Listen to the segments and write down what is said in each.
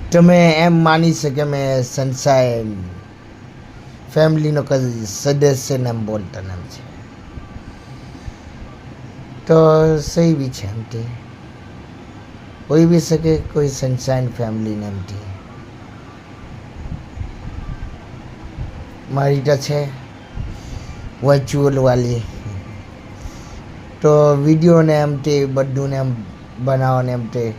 તમે એમ માની શકે મેં સનસાઇન ફેમિલીનો સદસ્યને એમ બોલતા નામ છે તો સही भी છે એમથી હોઈ બી શકે કોઈ સનસાઇન ફેમિલીને એમથી મારી તો છે વર્ચ્યુઅલ વાલી તો વિડીયોને એમથી બધું ને એમ બનાવવાને એમથી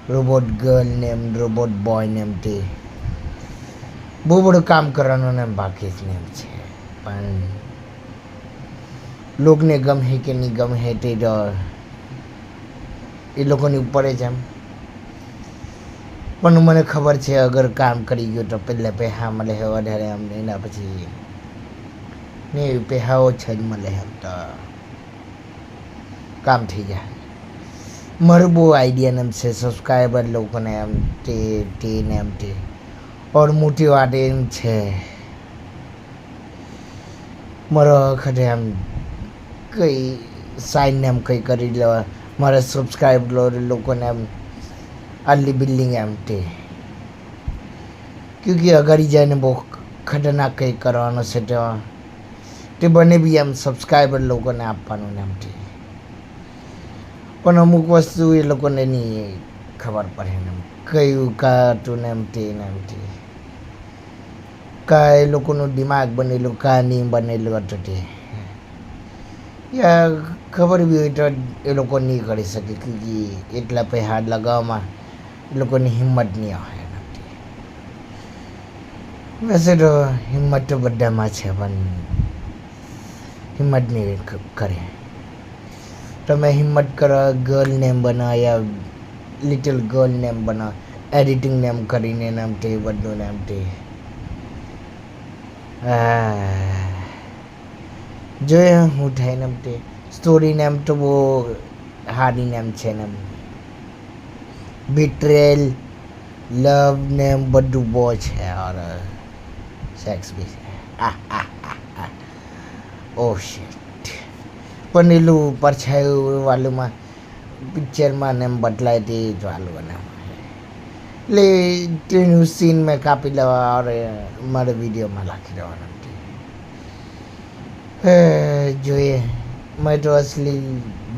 રોબોટ ગર્લ ને એમ રોબોટ બોય ને એમથી બહુ બધું કામ કરવાનું ને બાકી જ ને એમ છે પણ લોકોને ગમે કે નહીં ગમે તે તો એ લોકોની ઉપર જ એમ પણ મને ખબર છે અગર કામ કરી ગયો તો પહેલાં પૈસા મળે વધારે એમ એના પછી ને પૈસા ઓછા જ મળે એમ તો કામ થઈ જાય મારું બહુ આઈડિયા ને એમ છે સબસ્ક્રાઈબર લોકોને એમ તે ને એમ તે ઓર મોટી વાત એમ છે મારો વખતે એમ કંઈ સાઈન એમ કંઈ કરી લેવા મારા સબસ્ક્રાઈબર લોકોને એમ આટલી બિલ્ડિંગ એમ ક્યોંકि અગાડી જઈને બહુ ખતરનાક કંઈ કરવાનો છે તે બને બી એમ સબસ્ક્રાઈબર લોકોને આપવાનું ને એમથી પણ અમુક વસ્તુ એ લોકોને નહીં ખબર પડે ને કયું કાતું ને એમથી કા એ લોકોનું દિમાગ બનેલું કા નહીં બનેલું હતું તે યા ખબર બી હોય તો એ લોકો નહીં કરી શકે કે એટલા પૈસા લગાવવામાં એ લોકોની હિંમત નહીં આવે એનાથી વૈસે તો હિંમત તો બધામાં છે પણ હિંમત નહીં કરે તમે હિંમત કરો ગર્લ નેમ બનાવો યા લિટલ ગર્લ નેમ બનાવો એડિટિંગ નેમ કરીને નામથી બધું નામથી જોઈએ હું થાય ને તે સ્ટોરી નેમ તો બહુ હારી નેમ છે ને बिट्रेल लव ने બધું બહુ છે और સેક્સ બી છે ઓહ શિટ પણ એલું પરછાયું વાલુંમાં પિક્ચરમાં ને એમ બદલાય તે જ વાલું અને એટલે તેનું સીન મેં કાપી લેવા और મારે વિડીયોમાં નાખી દેવાનું જોઈએ मैं तो असली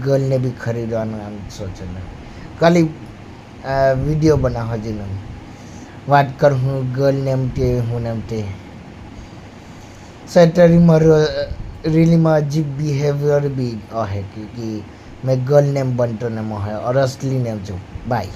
गर्ल ने भी खरीदવાનું આમ સોચેલું ખાલી વિડીયો બનાવવા જેનો વાત કરું હું ગર્લ નેમ તે હું નેમ તે સેટરી મારું રીલીમાં અજીબ બિહેવિયર બી હે કે મેં ગર્લ નેમ બનતો ને મોહ और असली नेम जो बाय